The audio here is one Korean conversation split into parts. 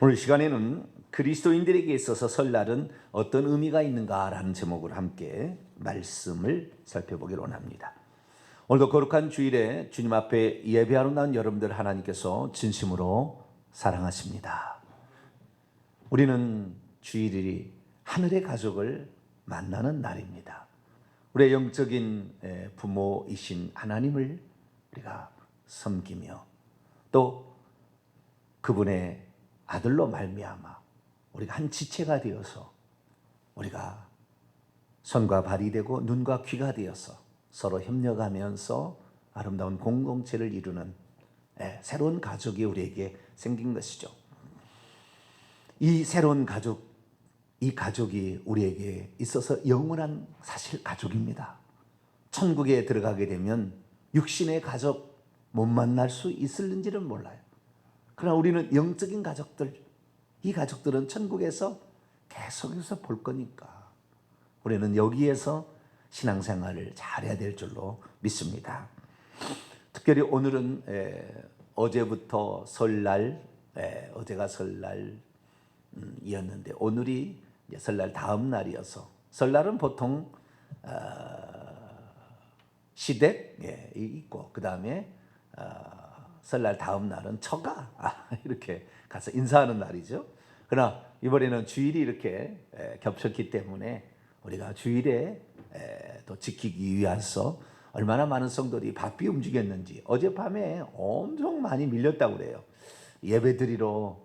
오늘 시간에는 그리스도인들에게 있어서 설날은 어떤 의미가 있는가라는 제목으로 함께 말씀을 살펴보기로 원합니다. 오늘도 거룩한 주일에 주님 앞에 예배하러 나온 여러분들 하나님께서 진심으로 사랑하십니다. 우리는 주일이 하늘의 가족을 만나는 날입니다. 우리의 영적인 부모이신 하나님을 우리가 섬기며 또 그분의 아들로 말미암아 우리가 한 지체가 되어서 우리가 손과 발이 되고 눈과 귀가 되어서 서로 협력하면서 아름다운 공동체를 이루는 새로운 가족이 우리에게 생긴 것이죠. 이 새로운 가족, 이 가족이 우리에게 있어서 영원한 사실 가족입니다. 천국에 들어가게 되면 육신의 가족 못 만날 수 있을는지는 몰라요. 그러나 우리는 영적인 가족들, 이 가족들은 천국에서 계속해서 볼 거니까 우리는 여기에서 신앙생활을 잘해야 될 줄로 믿습니다. 특별히 오늘은 어제부터 설날, 어제가 설날이었는데 오늘이 설날 다음 날이어서 설날은 보통 시댁 있고 그 다음에 설날 다음 날은 처가 이렇게 가서 인사하는 날이죠. 그러나 이번에는 주일이 이렇게 겹쳤기 때문에 우리가 주일에 또 지키기 위해서 얼마나 많은 성도들이 바삐 움직였는지 어젯밤에 엄청 많이 밀렸다고 그래요. 예배드리러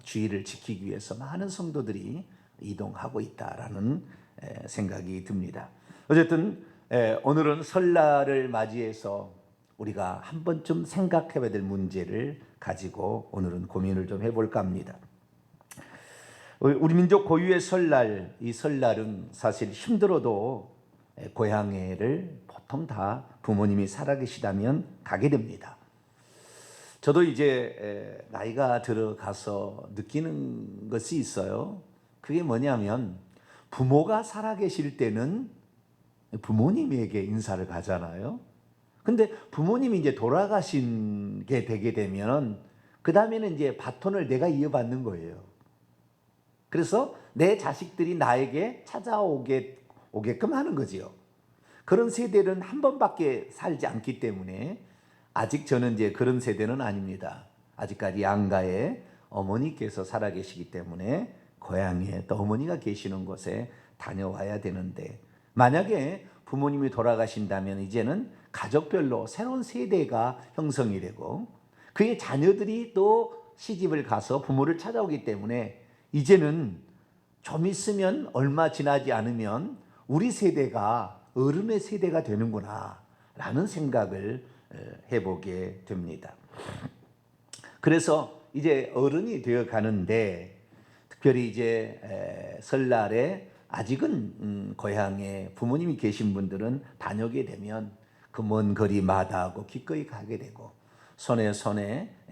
주일을 지키기 위해서 많은 성도들이 이동하고 있다라는 생각이 듭니다. 어쨌든 오늘은 설날을 맞이해서 우리가 한 번쯤 생각해봐야 될 문제를 가지고 오늘은 고민을 좀 해볼까 합니다. 우리 민족 고유의 설날, 이 설날은 사실 힘들어도 고향에를 보통 다 부모님이 살아계시다면 가게 됩니다. 저도 이제 나이가 들어가서 느끼는 것이 있어요. 그게 뭐냐면 부모가 살아계실 때는 부모님에게 인사를 가잖아요. 근데 부모님이 이제 돌아가신 게 되게 되면 그 다음에는 이제 바톤을 내가 이어받는 거예요. 그래서 내 자식들이 나에게 찾아오게끔 하는 거지요. 그런 세대는 한 번밖에 살지 않기 때문에 아직 저는 이제 그런 세대는 아닙니다. 아직까지 양가에 어머니께서 살아계시기 때문에 고향에 또 어머니가 계시는 곳에 다녀와야 되는데 만약에 부모님이 돌아가신다면 이제는 가족별로 새로운 세대가 형성이 되고 그의 자녀들이 또 시집을 가서 부모를 찾아오기 때문에 이제는 좀 있으면 얼마 지나지 않으면 우리 세대가 어른의 세대가 되는구나 라는 생각을 해보게 됩니다. 그래서 이제 어른이 되어 가는데 특별히 이제 설날에 아직은 고향에 부모님이 계신 분들은 다녀오게 되면 그 먼 거리 마다하고 기꺼이 가게 되고 손에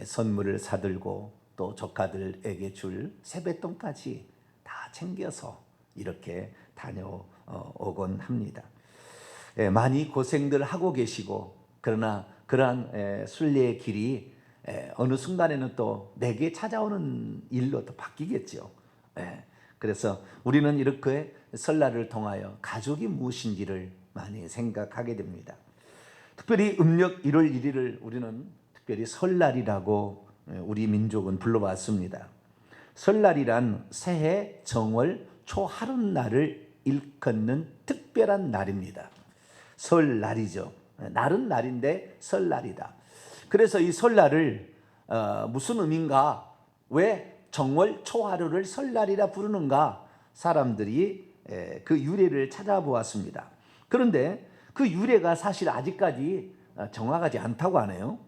선물을 사들고 또 조카들에게 줄 세뱃돈까지 다 챙겨서 이렇게 다녀오곤 합니다. 많이 고생들 하고 계시고 그러나 그러한 순례의 길이 어느 순간에는 또 내게 찾아오는 일로 또 바뀌겠죠. 그래서 우리는 이렇게 설날을 통하여 가족이 무엇인지를 많이 생각하게 됩니다. 특별히 음력 1월 1일을 우리는 특별히 설날이라고 우리 민족은 불러왔습니다. 설날이란 새해 정월 초하룻날을 일컫는 특별한 날입니다. 설날이죠. 날은 날인데 설날이다. 그래서 이 설날을 무슨 의미인가? 왜 정월 초하루를 설날이라 부르는가? 사람들이 그 유래를 찾아보았습니다. 그런데 그 유래가 사실 아직까지 정확하지 않다고 하네요.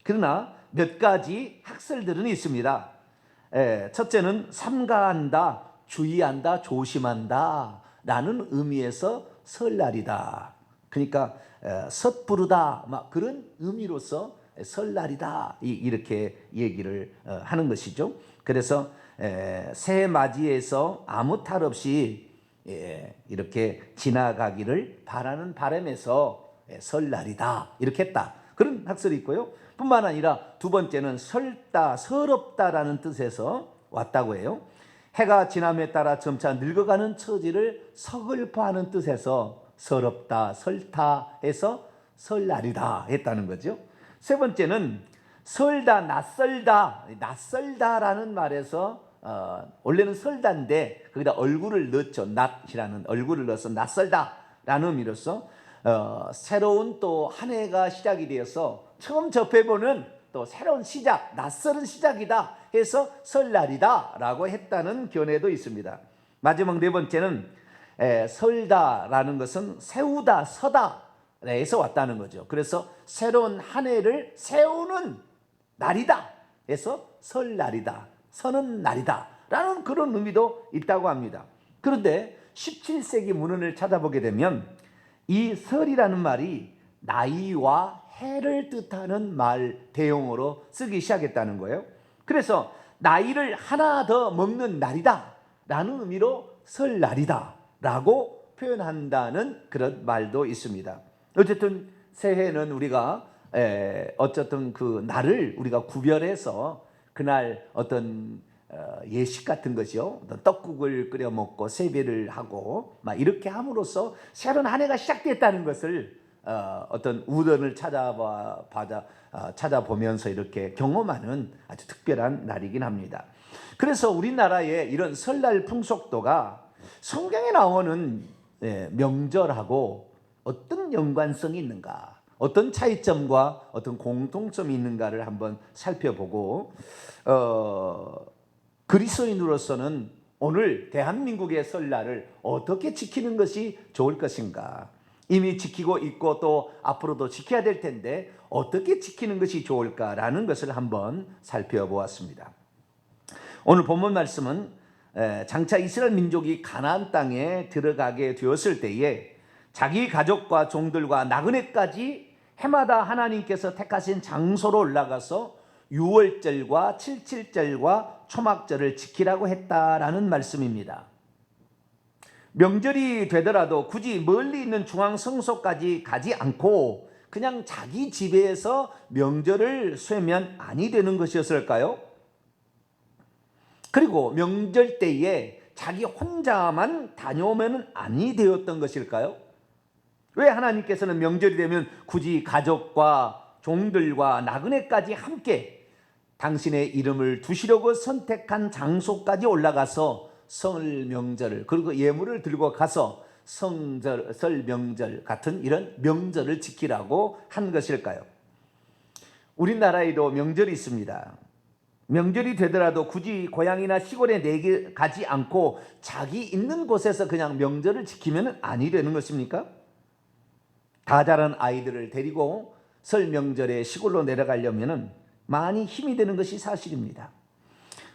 그러나 몇 가지 학설들은 있습니다. 첫째는 삼가한다, 주의한다, 조심한다 라는 의미에서 설날이다. 그러니까 섣부르다 막 그런 의미로서 설날이다 이렇게 얘기를 하는 것이죠. 그래서 새해 맞이해서 아무 탈 없이 이렇게 지나가기를 바라는 바람에서 설날이다 이렇게 했다. 그런 학설이 있고요. 뿐만 아니라 두 번째는 설다, 서럽다라는 뜻에서 왔다고 해요. 해가 지남에 따라 점차 늙어가는 처지를 서글퍼하는 뜻에서 서럽다, 설타 해서 설날이다 했다는 거죠. 세 번째는 설다, 낯설다라는 말에서 원래는 설다인데 거기다 얼굴을 넣죠. 낫이라는 얼굴을 넣어서 낯설다라는 의미로서 새로운 또 한 해가 시작이 되어서 처음 접해보는 또 새로운 시작, 낯설은 시작이다 해서 설날이다라고 했다는 견해도 있습니다. 마지막 네 번째는 설다라는 것은 세우다, 서다 에서 왔다는 거죠. 그래서 새로운 한 해를 세우는 날이다 해서 설날이다, 서는 날이다 라는 그런 의미도 있다고 합니다. 그런데 17세기 문헌을 찾아보게 되면 이 설이라는 말이 나이와 해를 뜻하는 말 대용어로 쓰기 시작했다는 거예요. 그래서 나이를 하나 더 먹는 날이다 라는 의미로 설날이다 라고 표현한다는 그런 말도 있습니다. 어쨌든 새해는 우리가 어쨌든 그 날을 우리가 구별해서 그날 어떤 예식 같은 것이요, 어떤 떡국을 끓여 먹고 세배를 하고 막 이렇게 함으로써 새로운 한 해가 시작됐다는 것을 어떤 우연을 찾아보면서 이렇게 경험하는 아주 특별한 날이긴 합니다. 그래서 우리나라의 이런 설날 풍속도가 성경에 나오는 명절하고 어떤 연관성이 있는가, 어떤 차이점과 어떤 공통점이 있는가를 한번 살펴보고 그리스도인으로서는 오늘 대한민국의 설날을 어떻게 지키는 것이 좋을 것인가, 이미 지키고 있고 또 앞으로도 지켜야 될 텐데 어떻게 지키는 것이 좋을까라는 것을 한번 살펴보았습니다. 오늘 본문 말씀은 장차 이스라엘 민족이 가나안 땅에 들어가게 되었을 때에 자기 가족과 종들과 나그네까지 해마다 하나님께서 택하신 장소로 올라가서 유월절과 칠칠절과 초막절을 지키라고 했다라는 말씀입니다. 명절이 되더라도 굳이 멀리 있는 중앙성소까지 가지 않고 그냥 자기 집에서 명절을 쇠면 아니 되는 것이었을까요? 그리고 명절 때에 자기 혼자만 다녀오면 아니 되었던 것일까요? 왜 하나님께서는 명절이 되면 굳이 가족과 종들과 나그네까지 함께 당신의 이름을 두시려고 선택한 장소까지 올라가서 설 명절을, 그리고 예물을 들고 가서 설 명절 같은 이런 명절을 지키라고 한 것일까요? 우리나라에도 명절이 있습니다. 명절이 되더라도 굳이 고향이나 시골에 가지 않고 자기 있는 곳에서 그냥 명절을 지키면 아니 되는 것입니까? 다 자란 아이들을 데리고 설 명절에 시골로 내려가려면 많이 힘이 드는 것이 사실입니다.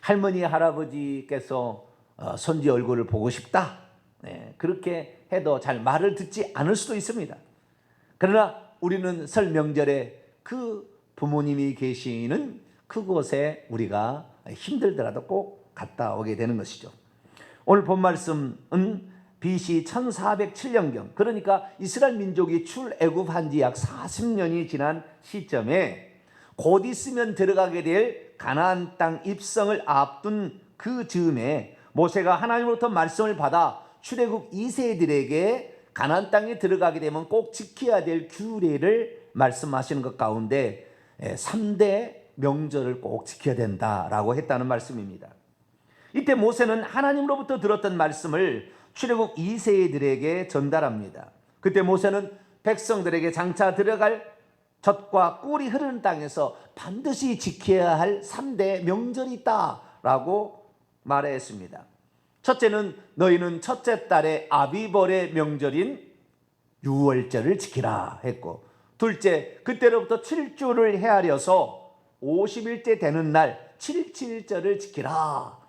할머니, 할아버지께서 손지 얼굴을 보고 싶다, 그렇게 해도 잘 말을 듣지 않을 수도 있습니다. 그러나 우리는 설 명절에 그 부모님이 계시는 그곳에 우리가 힘들더라도 꼭 갔다 오게 되는 것이죠. 오늘 본 말씀은 BC 1407년경, 그러니까 이스라엘 민족이 출애굽한 지 약 40년이 지난 시점에 곧 있으면 들어가게 될 가나안 땅 입성을 앞둔 그 즈음에 모세가 하나님으로부터 말씀을 받아 출애굽 2세들에게 가나안 땅에 들어가게 되면 꼭 지켜야 될 규례를 말씀하시는 것 가운데 3대 명절을 꼭 지켜야 된다라고 했다는 말씀입니다. 이때 모세는 하나님으로부터 들었던 말씀을 출애굽 2세들에게 전달합니다. 그때 모세는 백성들에게 장차 들어갈 젖과 꿀이 흐르는 땅에서 반드시 지켜야 할 3대 명절이 있다라고 말했습니다. 첫째는 너희는 첫째 달의 아비벌의 명절인 유월절을 지키라 했고, 둘째, 그때로부터 7주를 헤아려서 50일째 되는 날 7.7절을 지키라.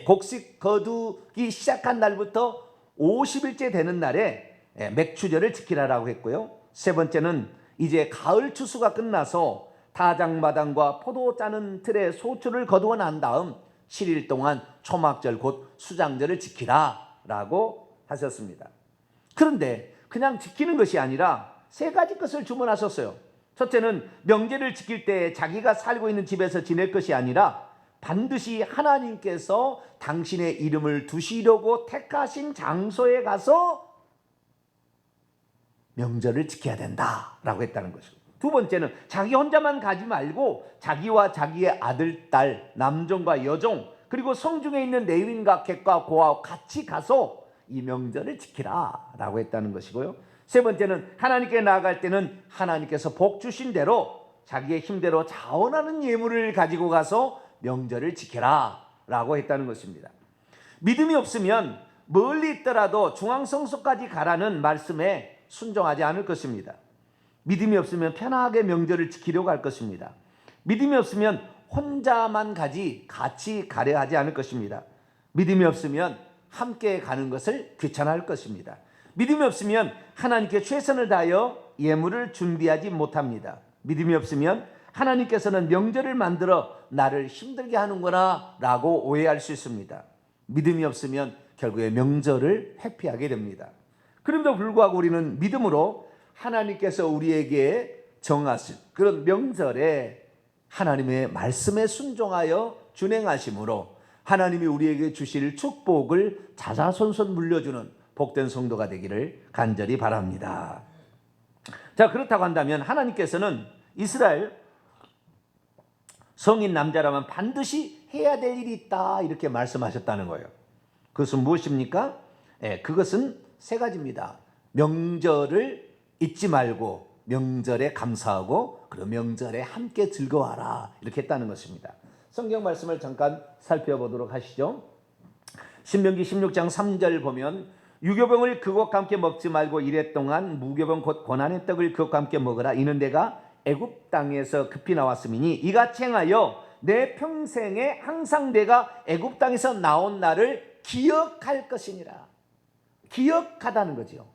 곡식 거두기 시작한 날부터 50일째 되는 날에 맥추절을 지키라라고 했고요. 세 번째는 이제 가을 추수가 끝나서 타작마당과 포도 짜는 틀에 소출을 거두어 난 다음 7일 동안 초막절 곧 수장절을 지키라라고 하셨습니다. 그런데 그냥 지키는 것이 아니라 세 가지 것을 주문하셨어요. 첫째는 명제를 지킬 때 자기가 살고 있는 집에서 지낼 것이 아니라 반드시 하나님께서 당신의 이름을 두시려고 택하신 장소에 가서 명절을 지켜야 된다라고 했다는 것이고, 두 번째는 자기 혼자만 가지 말고 자기와 자기의 아들, 딸, 남종과 여종, 그리고 성중에 있는 레위인과 객과 고아와 같이 가서 이 명절을 지키라라고 했다는 것이고요. 세 번째는 하나님께 나아갈 때는 하나님께서 복 주신 대로 자기의 힘대로 자원하는 예물을 가지고 가서 명절을 지켜라라고 했다는 것입니다. 믿음이 없으면 멀리 있더라도 중앙성소까지 가라는 말씀에 순종하지 않을 것입니다. 믿음이 없으면 편하게 명절을 지키려고 할 것입니다. 믿음이 없으면 혼자만 가지 같이 가려 하지 않을 것입니다. 믿음이 없으면 함께 가는 것을 귀찮아할 것입니다. 믿음이 없으면 하나님께 최선을 다하여 예물을 준비하지 못합니다. 믿음이 없으면 하나님께서는 명절을 만들어 나를 힘들게 하는구나 라고 오해할 수 있습니다. 믿음이 없으면 결국에 명절을 회피하게 됩니다. 그럼에도 불구하고 우리는 믿음으로 하나님께서 우리에게 정하신 그런 명절에 하나님의 말씀에 순종하여 준행하심으로 하나님이 우리에게 주실 축복을 자자손손 물려주는 복된 성도가 되기를 간절히 바랍니다. 자, 그렇다고 한다면 하나님께서는 이스라엘 성인 남자라면 반드시 해야 될 일이 있다 이렇게 말씀하셨다는 거예요. 그것은 무엇입니까? 그것은 세 가지입니다. 명절을 잊지 말고 명절에 감사하고 그리고 명절에 함께 즐거워하라 이렇게 했다는 것입니다. 성경 말씀을 잠깐 살펴보도록 하시죠. 신명기 16장 3절 보면 유교병을 그것과 함께 먹지 말고 이래 동안 무교병 곧 고난의 떡을 그것과 함께 먹으라. 이는 내가 애굽 땅에서 급히 나왔음이니 이같이 행하여 내 평생에 항상 내가 애굽 땅에서 나온 날을 기억할 것이니라. 기억하다는 거죠.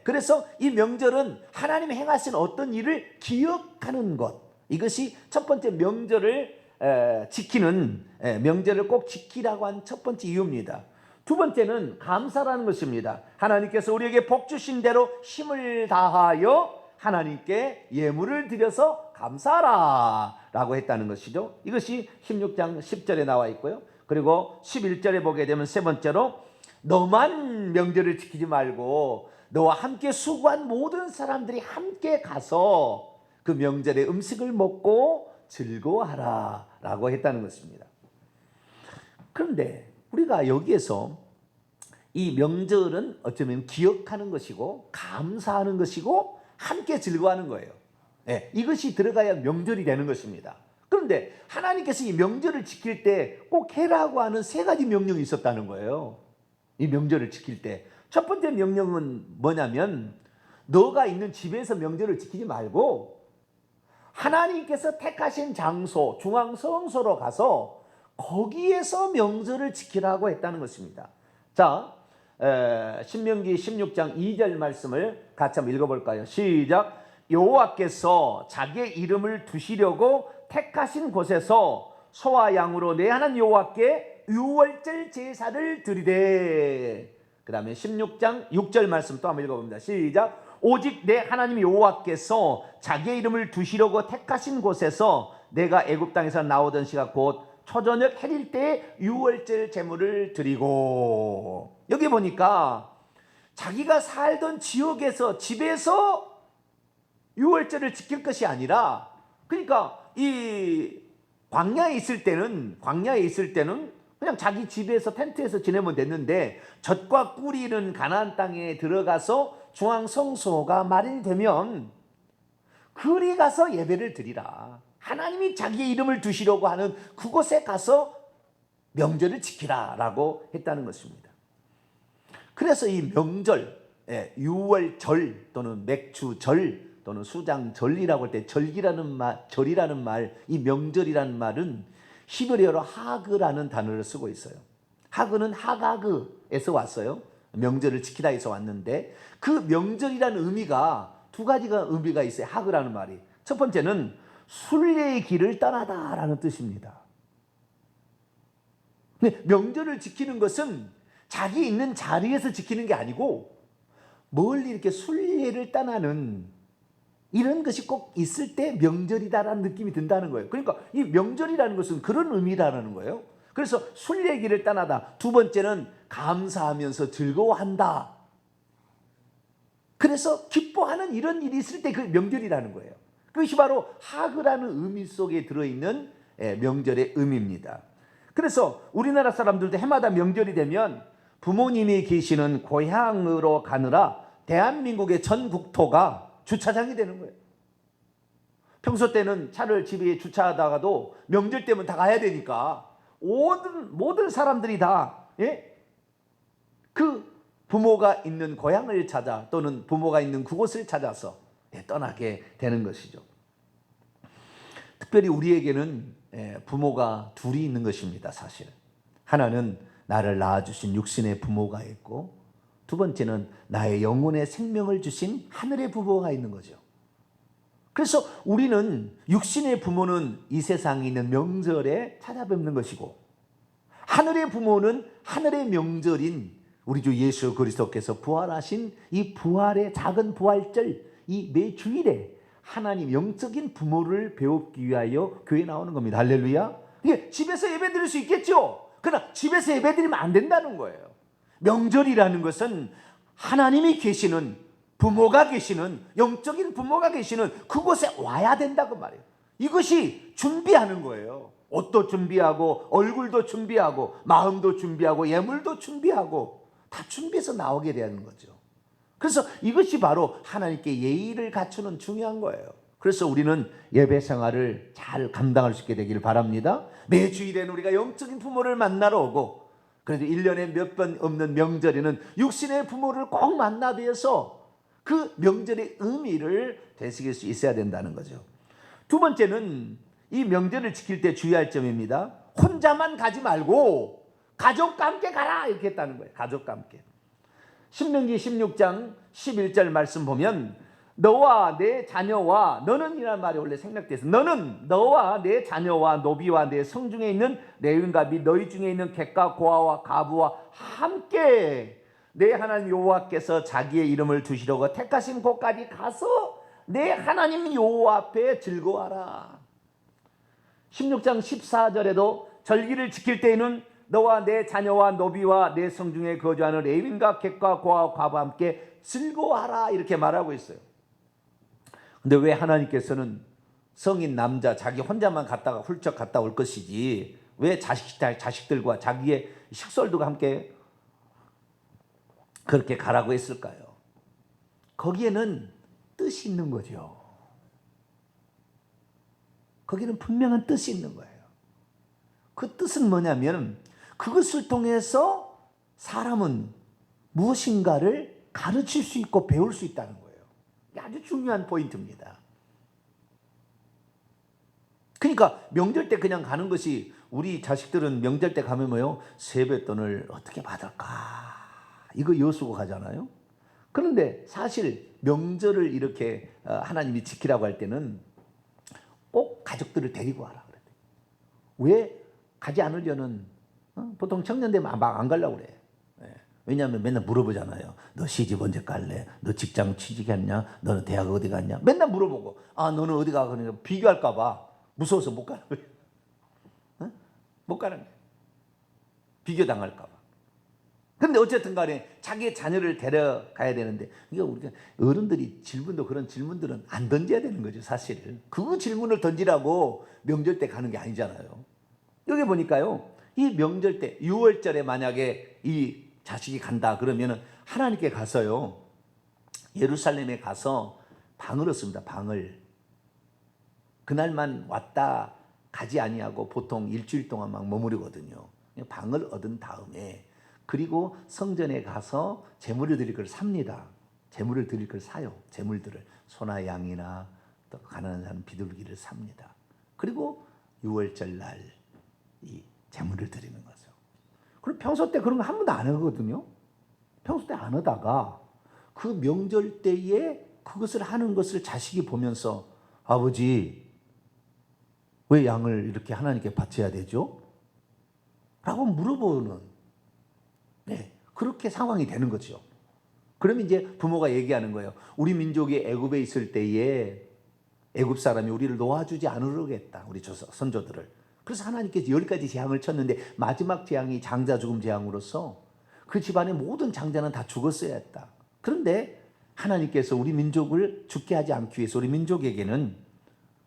그래서 이 명절은 하나님이 행하신 어떤 일을 기억하는 것, 이것이 첫 번째 명절을 지키는, 명절을 꼭 지키라고 한 첫 번째 이유입니다. 두 번째는 감사라는 것입니다. 하나님께서 우리에게 복 주신 대로 힘을 다하여 하나님께 예물을 드려서 감사하라 라고 했다는 것이죠. 이것이 16장 10절에 나와 있고요. 그리고 11절에 보게 되면 세 번째로 너만 명절을 지키지 말고 너와 함께 수고한 모든 사람들이 함께 가서 그 명절에 음식을 먹고 즐거워하라 라고 했다는 것입니다. 그런데 우리가 여기에서 이 명절은 어쩌면 기억하는 것이고 감사하는 것이고 함께 즐거워하는 거예요. 이것이 들어가야 명절이 되는 것입니다. 그런데 하나님께서 이 명절을 지킬 때 꼭 해라고 하는 세 가지 명령이 있었다는 거예요. 이 명절을 지킬 때 첫 번째 명령은 뭐냐면 너가 있는 집에서 명절을 지키지 말고 하나님께서 택하신 장소 중앙성소로 가서 거기에서 명절을 지키라고 했다는 것입니다. 자, 신명기 16장 2절 말씀을 같이 한번 읽어볼까요? 시작. 여호와께서 자기의 이름을 두시려고 택하신 곳에서 소와 양으로 내 하나님 여호와께 유월절 제사를 드리되. 그 다음에 16장 6절 말씀 또 한번 읽어봅니다. 시작. 오직 내 하나님 여호와께서 자기의 이름을 두시려고 택하신 곳에서 내가 애굽 땅에서 나오던 시각 곧 초저녁 해질 때에 유월절 제물을 드리고. 여기 보니까 자기가 살던 지역에서 집에서 유월절을 지킬 것이 아니라, 그러니까 이 광야에 있을 때는 그냥 자기 집에서 텐트에서 지내면 됐는데 젖과 꿀이 있는 가나안 땅에 들어가서 중앙성소가 마련되면 그리 가서 예배를 드리라. 하나님이 자기의 이름을 두시려고 하는 그곳에 가서 명절을 지키라라고 했다는 것입니다. 그래서 이 명절, 유월절 또는 맥주절 또는 수장절이라고 할 때 절이라는 말, 이 명절이라는 말은 히브리어로 하그라는 단어를 쓰고 있어요. 하그는 하가그에서 왔어요. 명절을 지키다에서 왔는데 그 명절이라는 의미가 두 가지가 의미가 있어요. 하그라는 말이. 첫 번째는 순례의 길을 떠나다라는 뜻입니다. 근데 명절을 지키는 것은 자기 있는 자리에서 지키는 게 아니고 멀리 이렇게 순례를 떠나는 이런 것이 꼭 있을 때 명절이다라는 느낌이 든다는 거예요. 그러니까 이 명절이라는 것은 그런 의미라는 거예요. 그래서 술 얘기를 떠나다 두 번째는 감사하면서 즐거워한다. 그래서 기뻐하는 이런 일이 있을 때 그 명절이라는 거예요. 그것이 바로 하그라는 의미 속에 들어있는 명절의 의미입니다. 그래서 우리나라 사람들도 해마다 명절이 되면 부모님이 계시는 고향으로 가느라 대한민국의 전 국토가 주차장이 되는 거예요. 평소 때는 차를 집에 주차하다가도 명절 때면 다 가야 되니까 모든 사람들이 다 그 부모가 있는 고향을 찾아 또는 부모가 있는 그곳을 찾아서 떠나게 되는 것이죠. 특별히 우리에게는 부모가 둘이 있는 것입니다. 사실 하나는 나를 낳아주신 육신의 부모가 있고, 두 번째는 나의 영혼의 생명을 주신 하늘의 부모가 있는 거죠. 그래서 우리는 육신의 부모는 이 세상에 있는 명절에 찾아뵙는 것이고, 하늘의 부모는 하늘의 명절인 우리 주 예수 그리스도께서 부활하신 이 부활의 작은 부활절, 이 매 주일에 하나님 영적인 부모를 배우기 위하여 교회에 나오는 겁니다. 할렐루야. 이게 집에서 예배 드릴 수 있겠죠. 그러나 집에서 예배 드리면 안 된다는 거예요. 명절이라는 것은 하나님이 계시는, 부모가 계시는, 영적인 부모가 계시는 그곳에 와야 된다고 말이에요. 이것이 준비하는 거예요. 옷도 준비하고 얼굴도 준비하고 마음도 준비하고 예물도 준비하고 다 준비해서 나오게 되는 거죠. 그래서 이것이 바로 하나님께 예의를 갖추는 중요한 거예요. 그래서 우리는 예배 생활을 잘 감당할 수 있게 되기를 바랍니다. 매 주일에는 우리가 영적인 부모를 만나러 오고, 그래도 1년에 몇 번 없는 명절에는 육신의 부모를 꼭 만나 뵈어서 그 명절의 의미를 되새길 수 있어야 된다는 거죠. 두 번째는 이 명절을 지킬 때 주의할 점입니다. 혼자만 가지 말고 가족과 함께 가라 이렇게 했다는 거예요. 가족과 함께. 신명기 16장 11절 말씀 보면 너와 내 자녀와, 너는 이란 말이 원래 생략돼서 너는 너와 내 자녀와 노비와 내 성중에 있는 레위인과 및 너희 중에 있는 객과 고아와 가부와 함께 내 하나님 여호와께서 자기의 이름을 두시려고 택하신 곳까지 가서 내 하나님 여호와 앞에 즐거워하라. 16장 14절에도 절기를 지킬 때에는 너와 내 자녀와 노비와 내 성중에 거주하는 레위인과 객과 고아와 가부와 함께 즐거워하라 이렇게 말하고 있어요. 근데 왜 하나님께서는 성인 남자 자기 혼자만 갔다가 훌쩍 갔다 올 것이지 왜 자식들과 자기의 식솔들과 함께 그렇게 가라고 했을까요? 거기에는 뜻이 있는 거죠. 거기는 분명한 뜻이 있는 거예요. 그 뜻은 뭐냐면 그것을 통해서 사람은 무엇인가를 가르칠 수 있고 배울 수 있다는 거예요. 이게 아주 중요한 포인트입니다. 그러니까 명절 때 그냥 가는 것이, 우리 자식들은 명절 때 가면 뭐요? 세뱃돈을 어떻게 받을까? 이거 여수고 가잖아요. 그런데 사실 명절을 이렇게 하나님이 지키라고 할 때는 꼭 가족들을 데리고 와라 그랬대요. 왜 가지 않으려는, 보통 청년 되면 막 안 가려고 그래. 왜냐하면 맨날 물어보잖아요. 너 시집 언제 갈래? 너 직장 취직했냐? 너는 대학 어디 갔냐? 맨날 물어보고, 너는 어디 가? 그러니까 비교할까 봐 무서워서 못 가는 거예요. 못 가는 거예요. 비교당할까 봐. 근데 어쨌든 간에 자기의 자녀를 데려가야 되는데, 이게 우리가 어른들이 질문도 그런 질문들은 안 던져야 되는 거죠, 사실. 그 질문을 던지라고 명절 때 가는 게 아니잖아요. 여기 보니까요, 이 명절 때 6월절에 만약에 이 자식이 간다 그러면은 하나님께 가서요, 예루살렘에 가서 방을 얻습니다. 방을. 그날만 왔다 가지 아니하고 보통 일주일 동안 막 머무르거든요. 방을 얻은 다음에 그리고 성전에 가서 제물을 드릴 걸 삽니다. 제물을 드릴 걸 사요. 제물들을 소나 양이나 또 가난한 사람 비둘기를 삽니다. 그리고 6월절 날 이 제물을 드리는 거죠. 그리고 평소 때 그런 거 한 번도 안 하거든요. 평소 때 안 하다가 그 명절 때에 그것을 하는 것을 자식이 보면서, 아버지 왜 양을 이렇게 하나님께 바쳐야 되죠? 라고 물어보는, 그렇게 상황이 되는 거죠. 그러면 이제 부모가 얘기하는 거예요. 우리 민족이 애굽에 있을 때에 애굽 사람이 우리를 놓아주지 않으려겠다, 우리 선조들을. 그래서 하나님께서 10가지 재앙을 쳤는데 마지막 재앙이 장자 죽음 재앙으로서 그 집안의 모든 장자는 다 죽었어야 했다. 그런데 하나님께서 우리 민족을 죽게 하지 않기 위해서 우리 민족에게는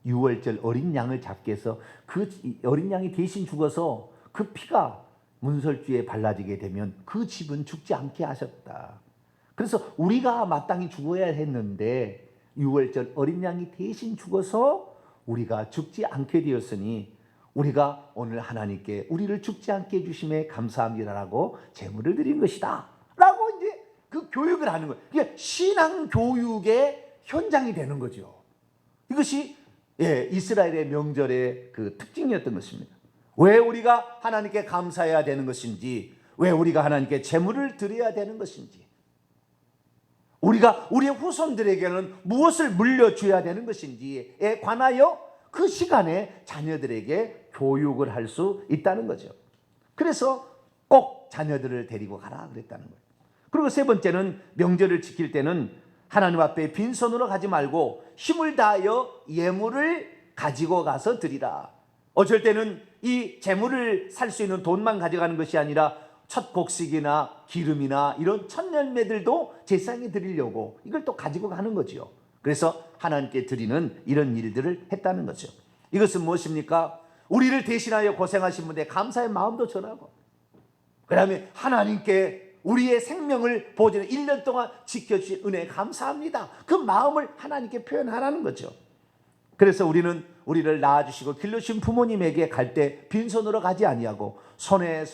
유월절 어린 양을 잡게 해서 그 어린 양이 대신 죽어서 그 피가 문설주에 발라지게 되면 그 집은 죽지 않게 하셨다. 그래서 우리가 마땅히 죽어야 했는데 유월절 어린 양이 대신 죽어서 우리가 죽지 않게 되었으니 우리가 오늘 하나님께 우리를 죽지 않게 해주심에 감사합니다라고 제물을 드린 것이다 라고 이제 그 교육을 하는 거예요. 이게 신앙 교육의 현장이 되는 거죠. 이것이 이스라엘의 명절의 그 특징이었던 것입니다. 왜 우리가 하나님께 감사해야 되는 것인지, 왜 우리가 하나님께 제물을 드려야 되는 것인지, 우리가 우리의 후손들에게는 무엇을 물려줘야 되는 것인지에 관하여 그 시간에 자녀들에게 교육을 할 수 있다는 거죠. 그래서 꼭 자녀들을 데리고 가라 그랬다는 거예요. 그리고 세 번째는 명절을 지킬 때는 하나님 앞에 빈손으로 가지 말고 힘을 다하여 예물을 가지고 가서 드리라. 어쩔 때는 이 재물을 살 수 있는 돈만 가져가는 것이 아니라 첫 곡식이나 기름이나 이런 첫 열매들도 제사장에 드리려고 이걸 또 가지고 가는 거죠. 그래서 하나님께 드리는 이런 일들을 했다는 거죠. 이것은 무엇입니까? 우리를 대신하여 고생하신 분에 감사의 마음도 전하고, 그 다음에 하나님께 우리의 생명을 보존해 1년 동안 지켜주신 은혜에 감사합니다. 그 마음을 하나님께 표현하라는 거죠. 그래서 우리는 우리를 낳아주시고 길러주신 부모님에게 갈 때 빈손으로 가지 아니하고 손에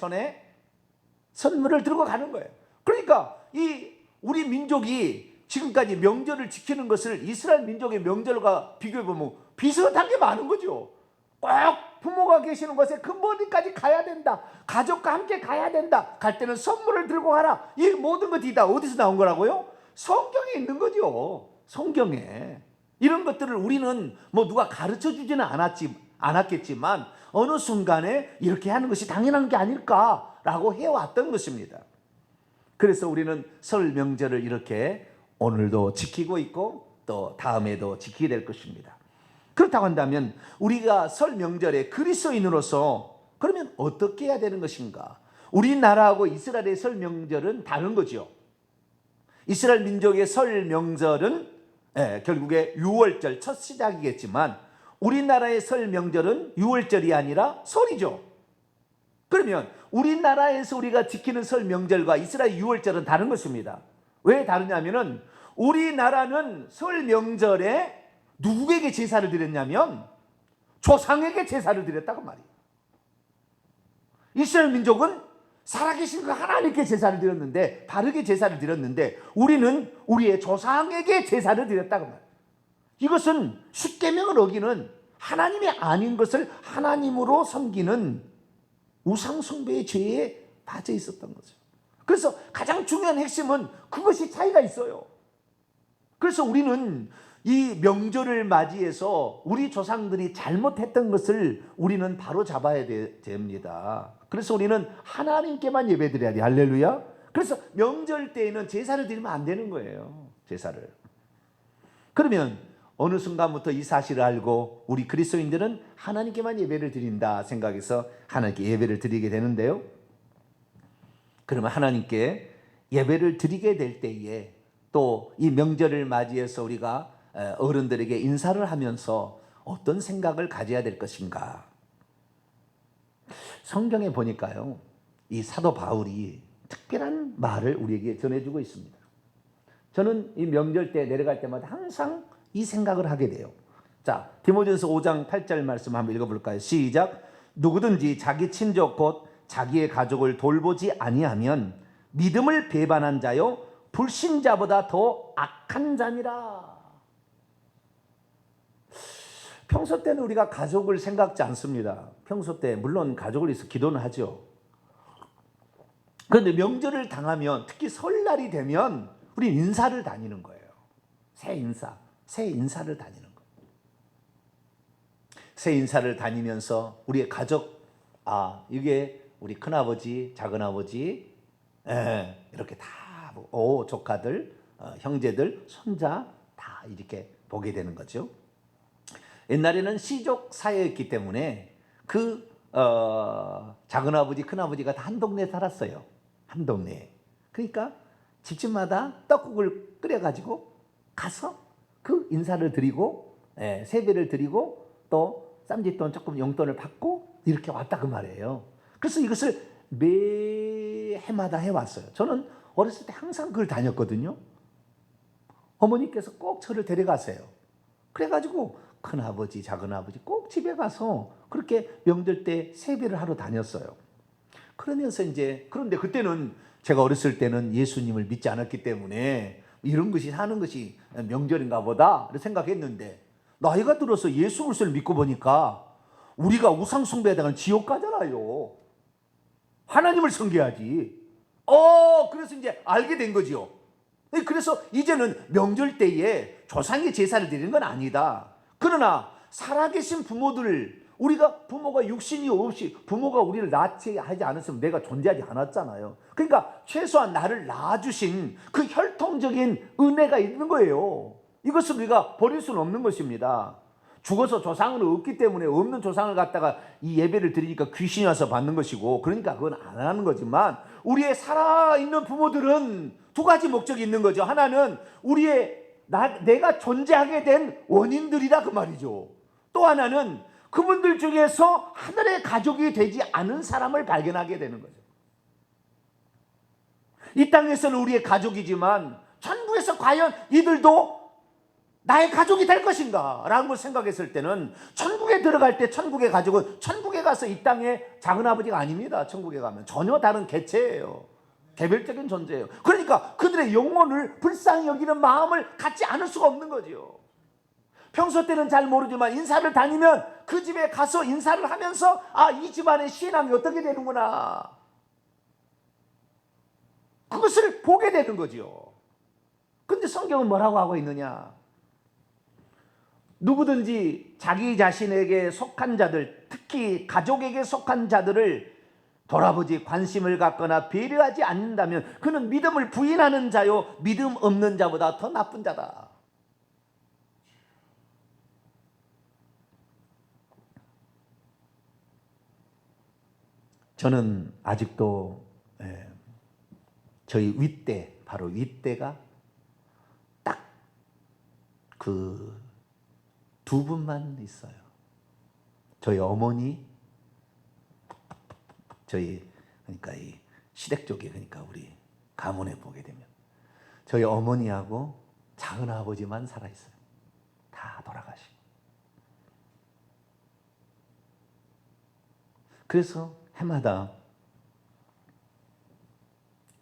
선물을 들고 가는 거예요. 그러니까 이 우리 민족이 지금까지 명절을 지키는 것을 이스라엘 민족의 명절과 비교해보면 비슷한 게 많은 거죠. 꼭 부모가 계시는 곳에 그 멀리까지 가야 된다. 가족과 함께 가야 된다. 갈 때는 선물을 들고 가라. 이 모든 것이 다 어디서 나온 거라고요? 성경에 있는 거죠. 성경에. 이런 것들을 우리는 뭐 누가 가르쳐 주지는 않았겠지만 어느 순간에 이렇게 하는 것이 당연한 게 아닐까라고 해왔던 것입니다. 그래서 우리는 설 명절을 이렇게 오늘도 지키고 있고 또 다음에도 지키게 될 것입니다. 그렇다고 한다면 우리가 설 명절에 그리스도인으로서 그러면 어떻게 해야 되는 것인가? 우리나라하고 이스라엘의 설 명절은 다른 거죠. 이스라엘 민족의 설 명절은 결국에 유월절 첫 시작이겠지만 우리나라의 설 명절은 유월절이 아니라 설이죠. 그러면 우리나라에서 우리가 지키는 설 명절과 이스라엘 유월절은 다른 것입니다. 왜 다르냐면은 우리나라는 설 명절에 누구에게 제사를 드렸냐면 조상에게 제사를 드렸다고 말이에요. 이스라엘 민족은 살아계신 그 하나님께 제사를 드렸는데, 바르게 제사를 드렸는데 우리는 우리의 조상에게 제사를 드렸다고 말이에요. 이것은 십계명을 어기는 하나님이 아닌 것을 하나님으로 섬기는 우상 숭배의 죄에 빠져 있었던 거죠. 그래서 가장 중요한 핵심은 그것이 차이가 있어요. 그래서 우리는 이 명절을 맞이해서 우리 조상들이 잘못했던 것을 우리는 바로 잡아야 됩니다. 그래서 우리는 하나님께만 예배드려야 돼. 할렐루야. 그래서 명절 때에는 제사를 드리면 안 되는 거예요. 제사를. 그러면 어느 순간부터 이 사실을 알고 우리 그리스도인들은 하나님께만 예배를 드린다 생각해서 하나님께 예배를 드리게 되는데요. 그러면 하나님께 예배를 드리게 될 때에 또 이 명절을 맞이해서 우리가 어른들에게 인사를 하면서 어떤 생각을 가져야 될 것인가? 성경에 보니까요, 이 사도 바울이 특별한 말을 우리에게 전해주고 있습니다. 저는 이 명절 때 내려갈 때마다 항상 이 생각을 하게 돼요. 자, 디모데전서 5장 8절 말씀 한번 읽어볼까요? 시작. 누구든지 자기 친족 곧 자기의 가족을 돌보지 아니하면 믿음을 배반한 자요 불신자보다 더 악한 자니라. 평소 때는 우리가 가족을 생각지 않습니다. 평소 때 물론 가족을 위해서 기도는 하죠. 그런데 명절을 당하면, 특히 설날이 되면 우리 인사를 다니는 거예요. 새 인사를 다니는 거예요. 새 인사를 다니면서 우리의 가족, 이게 우리 큰아버지, 작은아버지, 이렇게 다 조카들, 형제들, 손자 다 이렇게 보게 되는 거죠. 옛날에는 시족 사회였기 때문에 그 작은아버지, 큰아버지가 다 한 동네에 살았어요. 한 동네에. 그러니까 집집마다 떡국을 끓여가지고 가서 그 인사를 드리고 세배를 드리고 또 쌈짓돈 조금 용돈을 받고 이렇게 왔다 그 말이에요. 그래서 이것을 매해마다 해왔어요. 저는 어렸을 때 항상 그걸 다녔거든요. 어머니께서 꼭 저를 데려가세요. 그래가지고 큰아버지, 작은아버지 꼭 집에 가서 그렇게 명절 때 세배를 하러 다녔어요. 그러면서 이제 그런데 그때는 제가 어렸을 때는 예수님을 믿지 않았기 때문에 이런 것이 하는 것이 명절인가 보다 생각했는데 나이가 들어서 예수 그리스도를 믿고 보니까 우리가 우상 숭배하다가는 지옥 가잖아요. 하나님을 섬겨야지. 그래서 이제 알게 된 거죠. 그래서 이제는 명절 때에 조상의 제사를 드리는 건 아니다. 그러나 살아계신 부모들을 우리가 부모가 육신이 없이 부모가 우리를 낳지 하지 않았으면 내가 존재하지 않았잖아요. 그러니까 최소한 나를 낳아주신 그 혈통적인 은혜가 있는 거예요. 이것을 우리가 버릴 수는 없는 것입니다. 죽어서 조상은 없기 때문에 없는 조상을 갖다가 이 예배를 드리니까 귀신이 와서 받는 것이고 그러니까 그건 안 하는 거지만 우리의 살아있는 부모들은 두 가지 목적이 있는 거죠. 하나는 내가 존재하게 된 원인들이라 그 말이죠. 또 하나는 그분들 중에서 하늘의 가족이 되지 않은 사람을 발견하게 되는 거죠. 이 땅에서는 우리의 가족이지만 천국에서 과연 이들도 나의 가족이 될 것인가 라는 걸 생각했을 때는 천국에 들어갈 때 천국의 가족은 천국에 가서 이 땅의 작은아버지가 아닙니다. 천국에 가면 전혀 다른 개체예요. 개별적인 존재예요. 그러니까 그들의 영혼을 불쌍히 여기는 마음을 갖지 않을 수가 없는 거죠. 평소 때는 잘 모르지만 인사를 다니면 그 집에 가서 인사를 하면서 이 집안의 신앙이 어떻게 되는구나 그것을 보게 되는 거죠. 근데 성경은 뭐라고 하고 있느냐? 누구든지 자기 자신에게 속한 자들, 특히 가족에게 속한 자들을 돌아보지 관심을 갖거나 배려하지 않는다면 그는 믿음을 부인하는 자요 믿음 없는 자보다 더 나쁜 자다. 저는 아직도 저희 윗대, 바로 윗대가 딱 그 두 분만 있어요. 저희 어머니, 그러니까 이 시댁 쪽에, 그러니까 우리 가문에 보게 되면 저희 어머니하고 작은 아버지만 살아있어요. 다 돌아가시고. 그래서 해마다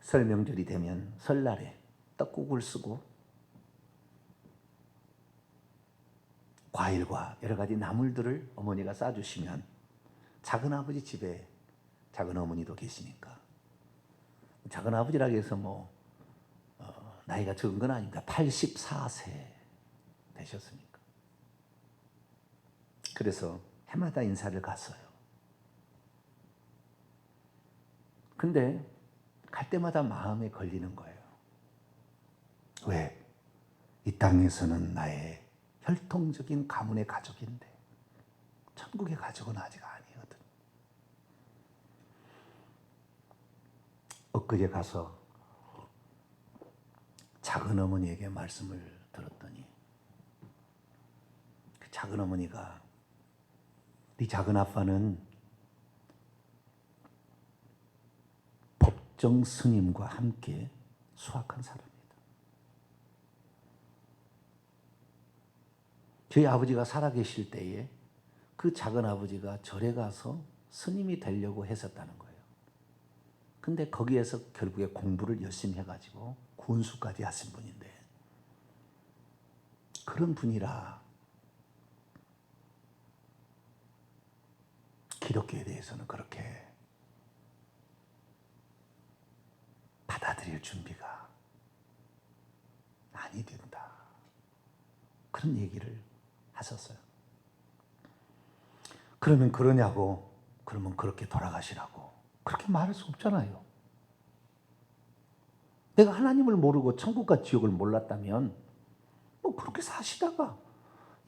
설 명절이 되면 설날에 떡국을 쓰고 과일과 여러 가지 나물들을 어머니가 싸주시면 작은 아버지 집에 작은 어머니도 계시니까 작은 아버지라고 해서 나이가 적은 건 아닙니다. 84세 되셨으니까. 그래서 해마다 인사를 갔어요. 근데 갈 때마다 마음에 걸리는 거예요. 왜? 이 땅에서는 나의 혈통적인 가문의 가족인데 천국의 가족은 아직 아니거든. 엊그제 가서 작은 어머니에게 말씀을 들었더니 그 작은 어머니가 네 작은 아빠는 법정 스님과 함께 수학한 사람이다. 저희 아버지가 살아계실 때에 그 작은 아버지가 절에 가서 스님이 되려고 했었다는 거예요. 근데 거기에서 결국에 공부를 열심히 해가지고 군수까지 하신 분인데 그런 분이라 기독교에 대해서는 그렇게 받아들일 준비가 아니 된다. 그런 얘기를 하셨어요. 그러면 그러냐고, 그러면 그렇게 돌아가시라고. 그렇게 말할 수 없잖아요. 내가 하나님을 모르고 천국과 지옥을 몰랐다면 그렇게 사시다가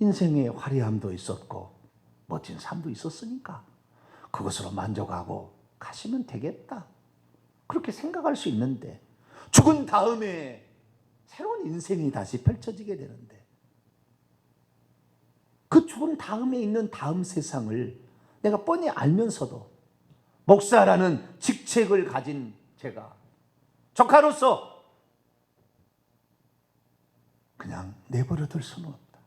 인생의 화려함도 있었고 멋진 삶도 있었으니까 그것으로 만족하고 가시면 되겠다. 그렇게 생각할 수 있는데 죽은 다음에 새로운 인생이 다시 펼쳐지게 되는데 그 죽은 다음에 있는 다음 세상을 내가 뻔히 알면서도 목사라는 직책을 가진 제가 조카로서 그냥 내버려 둘 수는 없다.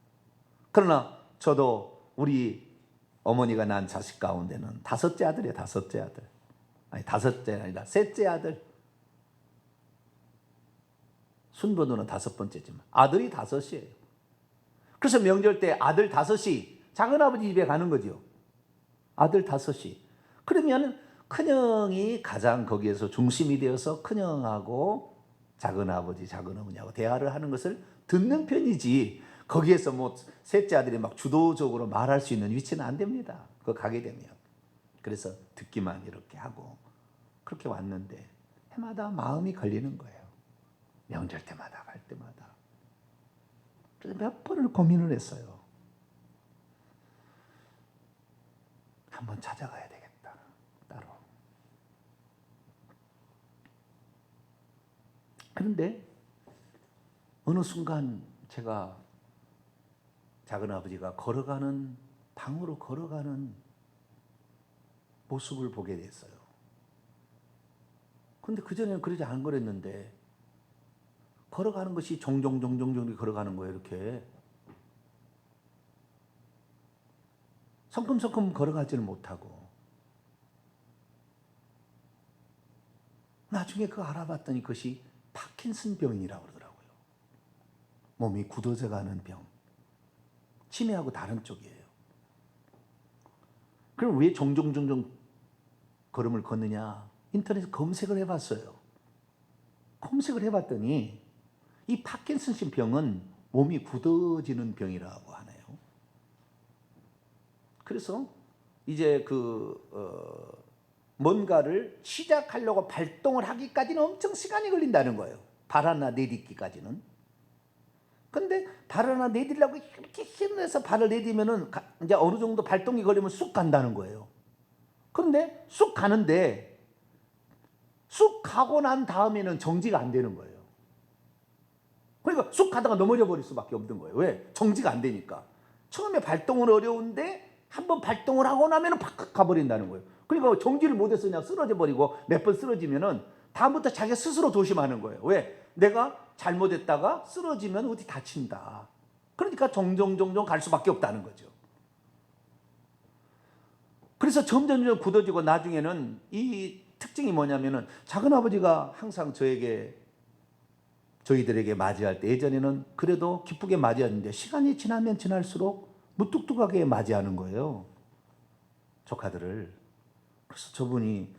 그러나 저도 우리 어머니가 낳은 자식 가운데는 다섯째 아들이에요. 다섯째 아들. 아니 다섯째가 아니라 셋째 아들. 순번으로는 다섯 번째지만 아들이 다섯이에요. 그래서 명절 때 아들 다섯이 작은아버지 집에 가는 거죠. 아들 다섯이. 그러면 큰형이 가장 거기에서 중심이 되어서 큰형하고 작은아버지, 작은어머니하고 대화를 하는 것을 듣는 편이지 거기에서 뭐 셋째 아들이 막 주도적으로 말할 수 있는 위치는 안 됩니다. 그거 가게 되면. 그래서 듣기만 이렇게 하고 그렇게 왔는데 해마다 마음이 걸리는 거예요. 명절 때마다 갈 때마다. 그래서 몇 번을 고민을 했어요. 한번 찾아가야 되겠다. 따로. 그런데 어느 순간 제가 작은아버지가 방으로 걸어가는 모습을 보게 됐어요. 근데 그전에는 그러지 않은 거랬는데 걸어가는 것이 종종 걸어가는 거예요. 이렇게 성큼성큼 걸어가지는 못하고 나중에 그거 알아봤더니 그것이 파킨슨 병이라고 그러더라고요. 몸이 굳어져가는 병. 치매하고 다른 쪽이에요. 그럼 왜 종종 걸음을 걷느냐? 인터넷에 검색을 해봤어요. 검색을 해봤더니 이 파킨슨氏병은 몸이 굳어지는 병이라고 하네요. 그래서 이제 뭔가를 시작하려고 발동을 하기까지는 엄청 시간이 걸린다는 거예요. 발 하나 내딛기까지는. 근데 발 하나 내딛으려고 이렇게 힘을 내서 발을 내딛으면은 이제 어느 정도 발동이 걸리면 쑥 간다는 거예요. 그런데 쑥 가는데 쑥 가고 난 다음에는 정지가 안 되는 거예요. 그러니까 쑥 가다가 넘어져 버릴 수밖에 없는 거예요. 왜? 정지가 안 되니까. 처음에 발동은 어려운데 한번 발동을 하고 나면 팍 가버린다는 거예요. 그러니까 정지를 못해서 그냥 쓰러져 버리고 몇 번 쓰러지면은 다음부터 자기가 스스로 조심하는 거예요. 왜? 내가 잘못했다가 쓰러지면 어디 다친다. 그러니까 종종 갈 수밖에 없다는 거죠. 그래서 점점 굳어지고 나중에는 이 특징이 뭐냐면은 작은아버지가 항상 저희들에게 맞이할 때 예전에는 그래도 기쁘게 맞이했는데 시간이 지나면 지날수록 무뚝뚝하게 맞이하는 거예요. 조카들을. 그래서 저분이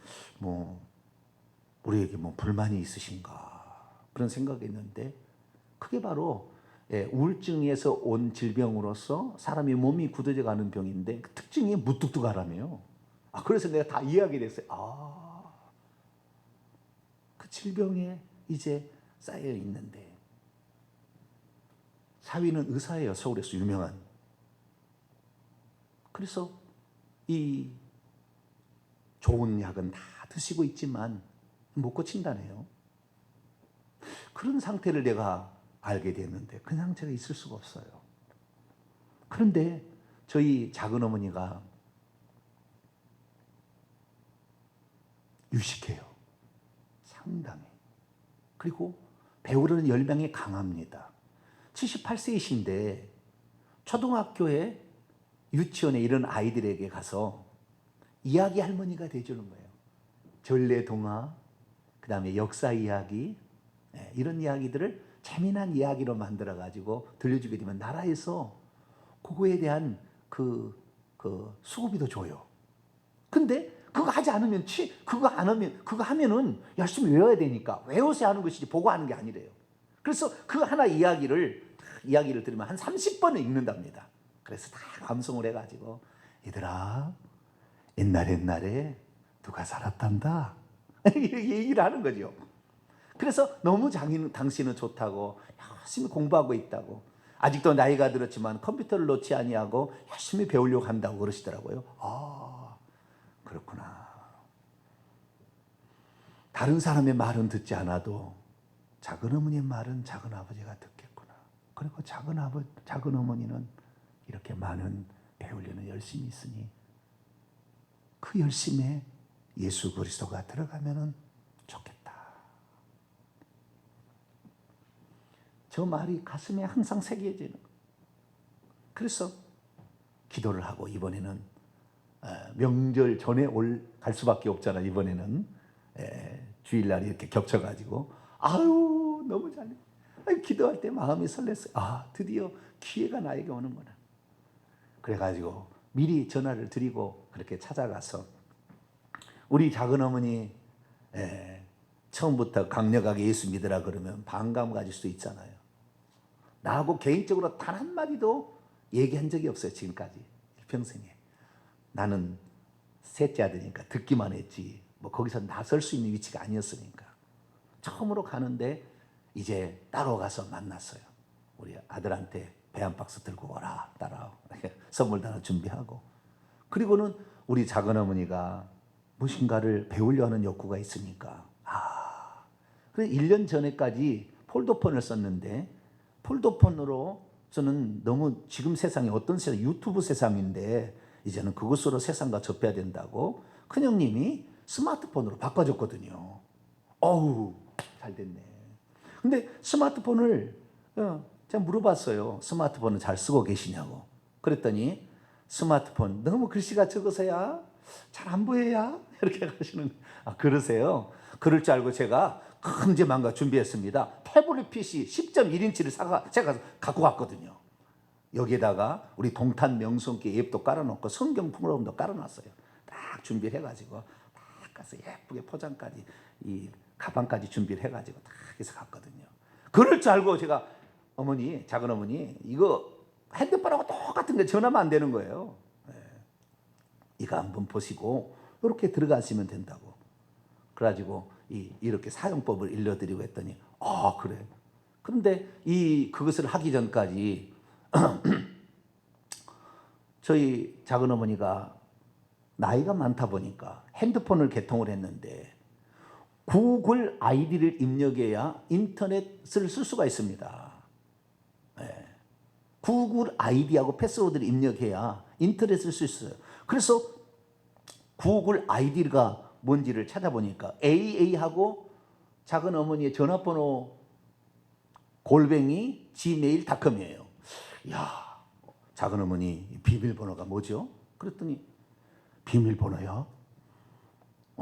우리에게 불만이 있으신가 그런 생각이 있는데 그게 바로 우울증에서 온 질병으로서 사람이 몸이 굳어져 가는 병인데 그 특징이 무뚝뚝하라며요. 그래서 내가 다 이해하게 됐어요. 그 질병에 이제 쌓여 있는데 사위는 의사예요. 서울에서 유명한. 그래서 이 좋은 약은 다 드시고 있지만 못 고친다네요. 그런 상태를 내가 알게 됐는데 그 상태가 있을 수가 없어요. 그런데 저희 작은어머니가 유식해요. 상당히. 그리고 배우려는 열망이 강합니다. 78세이신데 초등학교에 유치원에 이런 아이들에게 가서 이야기 할머니가 돼주는 거예요. 전래동화, 그 다음에 역사 이야기, 이런 이야기들을 재미난 이야기로 만들어가지고 들려주게 되면 나라에서 그거에 대한 그 수고비도 줘요. 근데 그거 하지 않으면 그거 하면은 열심히 외워야 되니까 외워서 하는 것이지 보고 하는 게 아니래요. 그래서 그 하나 이야기를 들으면 한 30번을 읽는답니다. 그래서 다 감성을 해가지고 얘들아 옛날에 누가 살았단다 이렇게 얘기를 하는 거죠. 그래서 너무 당신은 좋다고 열심히 공부하고 있다고 아직도 나이가 들었지만 컴퓨터를 놓지 아니하고 열심히 배우려고 한다고 그러시더라고요. 아, 그렇구나. 다른 사람의 말은 듣지 않아도 작은 어머니의 말은 작은 아버지가 듣겠구나. 그리고 작은 어머니는 이렇게 많은 배우려는 열심이 있으니 그 열심에 예수 그리스도가 들어가면은 좋겠다. 저 말이 가슴에 항상 새겨지는 거예요. 그래서 기도를 하고 이번에는 명절 전에 갈 수밖에 없잖아. 이번에는 주일날이 이렇게 겹쳐가지고 아유 너무 잘해. 기도할 때 마음이 설렜어요. 아 드디어 기회가 나에게 오는구나. 그래가지고 미리 전화를 드리고 그렇게 찾아가서 우리 작은 어머니 처음부터 강력하게 예수 믿으라 그러면 반감 가질 수도 있잖아요. 나하고 개인적으로 단 한마디도 얘기한 적이 없어요. 지금까지 평생에. 나는 셋째 아들이니까 듣기만 했지 뭐 거기서 나설 수 있는 위치가 아니었으니까. 처음으로 가는데 이제 따라가서 만났어요. 우리 아들한테 배 한 박스 들고 오라 따라와. 선물도 하나 준비하고. 그리고는 우리 작은 어머니가 무엇인가를 배우려 하는 욕구가 있으니까 그래서 1년 전에까지 폴더폰을 썼는데 폴더폰으로 저는 너무 지금 세상이 어떤 세상, 유튜브 세상인데 이제는 그것으로 세상과 접해야 된다고 큰형님이 스마트폰으로 바꿔줬거든요. 어우 잘 됐네. 근데 스마트폰을 제가 물어봤어요. 스마트폰은 잘 쓰고 계시냐고. 그랬더니 스마트폰 너무 글씨가 적어서야 잘 안 보여야 이렇게 하시는. 그러세요? 그럴 줄 알고 제가 큼지막한 준비했습니다. 태블릿 PC 10.1인치를 제가 갖고 갔거든요. 여기에다가 우리 동탄 명성교 앱도 깔아놓고 성경 프로그램도 깔아놨어요. 딱 준비를 해가지고 딱 가서 예쁘게 포장까지 이 가방까지 준비를 해가지고 딱 해서 갔거든요. 그럴 줄 알고 제가 어머니, 작은 어머니 이거 핸드폰하고 똑같은 게 전화만 안 되는 거예요. 이거 한번 보시고 이렇게 들어가시면 된다고. 그래가지고 이렇게 사용법을 일러드리고 했더니 그래. 그런데 그것을 하기 전까지 저희 작은 어머니가 나이가 많다 보니까 핸드폰을 개통을 했는데 구글 아이디를 입력해야 인터넷을 쓸 수가 있습니다. 구글 아이디하고 패스워드를 입력해야 인터넷을 쓸 수 있어요. 그래서 구글 아이디가 뭔지를 찾아보니까 AA하고 작은 어머니의 전화번호 @ gmail.com이에요. 야, 작은 어머니 비밀번호가 뭐죠? 그랬더니 비밀번호야?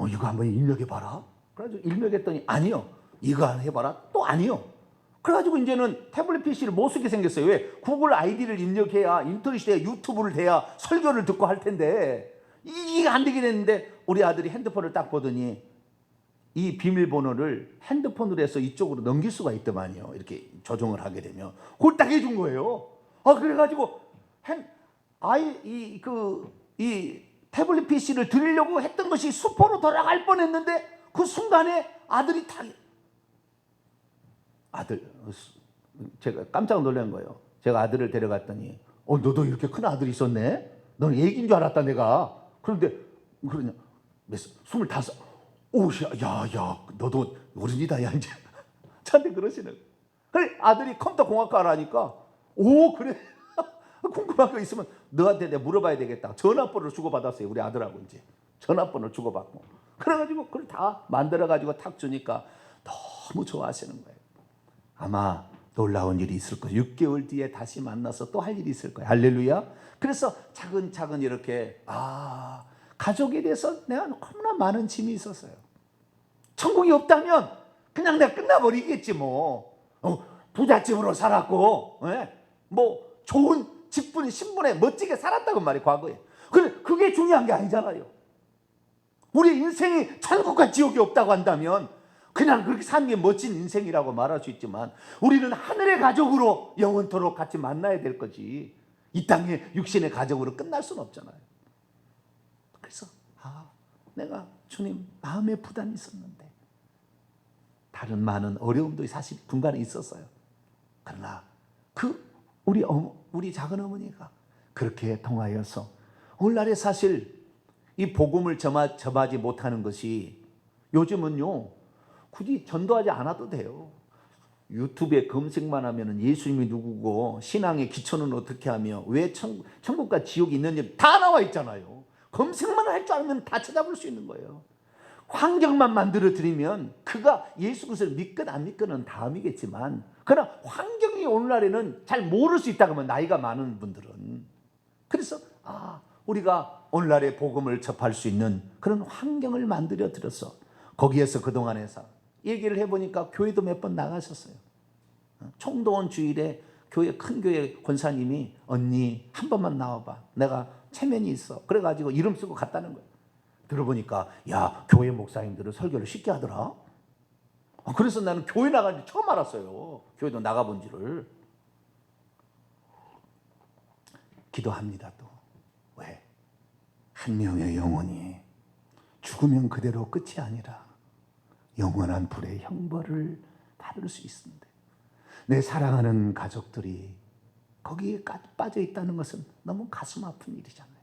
이거 한번 입력해봐라. 그래가지고 입력했더니 아니요. 이거 해봐라. 또 아니요. 그래가지고 이제는 태블릿 PC를 못 쓰게 생겼어요. 왜? 구글 아이디를 입력해야 인터넷이 돼야 유튜브를 돼야 설교를 듣고 할 텐데 이게 안 되게 됐는데 우리 아들이 핸드폰을 딱 보더니 이 비밀번호를 핸드폰으로 해서 이쪽으로 넘길 수가 있더만요. 이렇게 조정을 하게 되면 그걸 딱 해준 거예요. 그래가지고 이 태블릿 PC를 드리려고 했던 것이 수포로 돌아갈 뻔했는데 그 순간에 아들이 제가 깜짝 놀란 거예요. 제가 아들을 데려갔더니 너도 이렇게 큰 아들이 있었네? 너는 애기인 줄 알았다 내가. 그런데 그러냐 25. 야 너도 어른이다 야 이제. 저한테 그러시는 거예요. 그래 아들이 컴퓨터 공학과를 하니까 그래 궁금한 거 있으면 너한테 내가 물어봐야 되겠다. 전화번호를 주고받았어요. 우리 아들하고 이제 전화번호를 주고받고 그래가지고 그걸 다 만들어가지고 탁 주니까 너무 좋아하시는 거예요. 아마 놀라운 일이 있을 거예요. 6개월 뒤에 다시 만나서 또 할 일이 있을 거예요. 할렐루야. 그래서 차근차근 이렇게 가족에 대해서 내가 너무나 많은 짐이 있었어요. 천국이 없다면 그냥 내가 끝나버리겠지 뭐. 부잣집으로 살았고 뭐 좋은 직분 신분에 멋지게 살았다고 말이에요. 과거에. 근데 그게 중요한 게 아니잖아요. 우리 인생이 천국과 지옥이 없다고 한다면 그냥 그렇게 사는 게 멋진 인생이라고 말할 수 있지만 우리는 하늘의 가족으로 영원토록 같이 만나야 될 거지 이 땅의 육신의 가족으로 끝날 수는 없잖아요. 그래서 내가 주님 마음에 부담이 있었는데 다른 많은 어려움도 사실 중간에 있었어요. 그러나 그 우리 작은 어머니가 그렇게 통하여서 오늘날에 사실 이 복음을 접하지 못하는 것이 요즘은요 굳이 전도하지 않아도 돼요. 유튜브에 검색만 하면 예수님이 누구고 신앙의 기초는 어떻게 하며 왜 천국과 지옥이 있는지 다 나와 있잖아요. 검색만 할 줄 알면 다 찾아볼 수 있는 거예요. 환경만 만들어 드리면 그가 예수 그리스도를 믿건 안 믿건은 다음이겠지만, 그러나 환경이 오늘날에는 잘 모를 수 있다고 하면 나이가 많은 분들은. 그래서 우리가 오늘날의 복음을 접할 수 있는 그런 환경을 만들어 드려서 거기에서 그동안에서 얘기를 해보니까 교회도 몇 번 나가셨어요. 총동원 주일에 큰 교회 권사님이 언니 한 번만 나와봐, 내가 체면이 있어, 그래가지고 이름 쓰고 갔다는 거예요. 들어보니까 야, 교회 목사님들은 설교를 쉽게 하더라. 그래서 나는 교회 나간 지 처음 알았어요. 교회도 나가본 지를. 기도합니다. 또 왜? 한 명의 영혼이 죽으면 그대로 끝이 아니라 영원한 불의 형벌을 받을 수 있습니다. 내 사랑하는 가족들이 거기에 빠져 있다는 것은 너무 가슴 아픈 일이잖아요.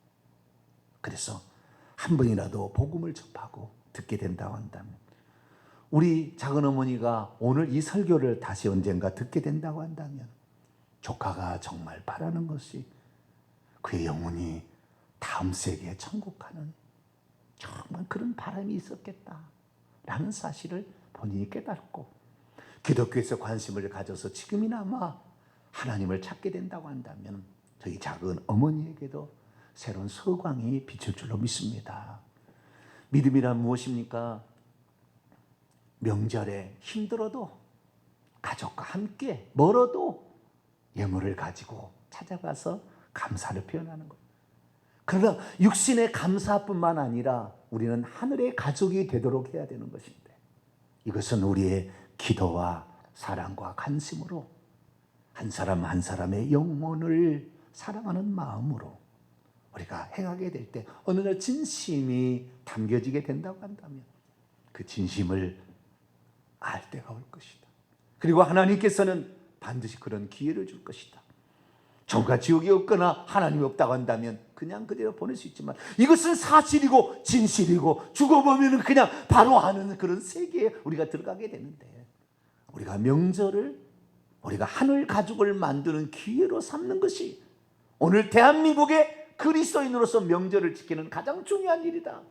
그래서 한 번이라도 복음을 접하고 듣게 된다고 한다면, 우리 작은 어머니가 오늘 이 설교를 다시 언젠가 듣게 된다고 한다면, 조카가 정말 바라는 것이 그의 영혼이 다음 세계에 천국 가는 정말 그런 바람이 있었겠다라는 사실을 본인이 깨닫고 기독교에서 관심을 가져서 지금이나마 하나님을 찾게 된다고 한다면 저희 작은 어머니에게도 새로운 서광이 비칠 줄로 믿습니다. 믿음이란 무엇입니까? 명절에 힘들어도 가족과 함께 멀어도 예물을 가지고 찾아가서 감사를 표현하는 것. 그러나 육신의 감사뿐만 아니라 우리는 하늘의 가족이 되도록 해야 되는 것인데, 이것은 우리의 기도와 사랑과 관심으로 한 사람 한 사람의 영혼을 사랑하는 마음으로 우리가 행하게 될 때 어느 날 진심이 담겨지게 된다고 한다면 그 진심을 알 때가 올 것이다. 그리고 하나님께서는 반드시 그런 기회를 줄 것이다. 정과 지옥이 없거나 하나님이 없다고 한다면 그냥 그대로 보낼 수 있지만, 이것은 사실이고 진실이고 죽어보면 그냥 바로 아는 그런 세계에 우리가 들어가게 되는데, 우리가 명절을 우리가 하늘 가족을 만드는 기회로 삼는 것이 오늘 대한민국의 그리스도인으로서 명절을 지키는 가장 중요한 일이다.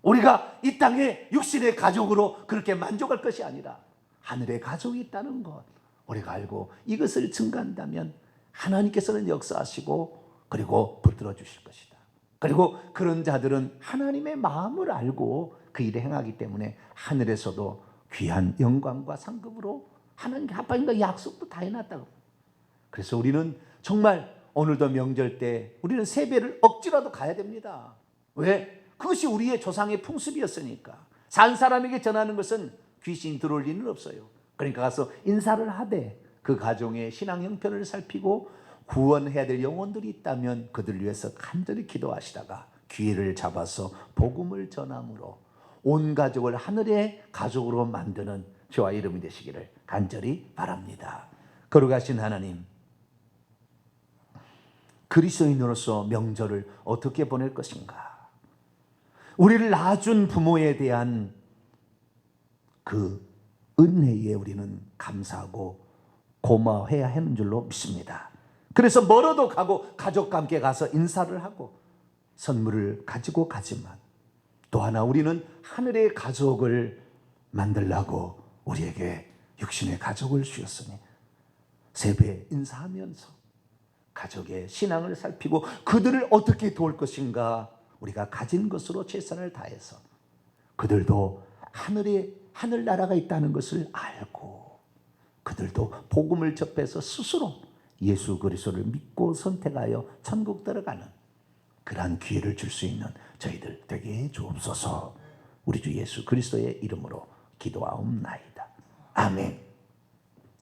우리가 이 땅에 육신의 가족으로 그렇게 만족할 것이 아니라 하늘의 가족이 있다는 것 우리가 알고 이것을 증거한다면 하나님께서는 역사하시고 그리고 붙들어 주실 것이다. 그리고 그런 자들은 하나님의 마음을 알고 그 일을 행하기 때문에 하늘에서도 귀한 영광과 상급으로 하나님께 합하니까 약속도 다 해놨다고. 그래서 우리는 정말 오늘도 명절 때 우리는 세배를 억지라도 가야 됩니다. 왜? 그것이 우리의 조상의 풍습이었으니까. 산 사람에게 전하는 것은 귀신 들어올 리는 없어요. 그러니까 가서 인사를 하되 그 가정의 신앙 형편을 살피고 구원해야 될 영혼들이 있다면 그들을 위해서 간절히 기도하시다가 기회를 잡아서 복음을 전함으로 온 가족을 하늘의 가족으로 만드는 저와 이름이 되시기를 간절히 바랍니다. 거룩하신 하나님, 그리스도인으로서 명절을 어떻게 보낼 것인가? 우리를 낳아준 부모에 대한 그 은혜에 우리는 감사하고 고마워해야 하는 줄로 믿습니다. 그래서 멀어도 가고 가족과 함께 가서 인사를 하고 선물을 가지고 가지만, 또 하나 우리는 하늘의 가족을 만들라고 우리에게 육신의 가족을 주셨으니 세배 인사하면서 가족의 신앙을 살피고 그들을 어떻게 도울 것인가, 우리가 가진 것으로 최선을 다해서 그들도 하늘나라가 있다는 것을 알고 그들도 복음을 접해서 스스로 예수 그리스도를 믿고 선택하여 천국 들어가는 그러한 기회를 줄 수 있는 저희들 되게 해 주옵소서. 우리 주 예수 그리스도의 이름으로 기도하옵나이다. 아멘.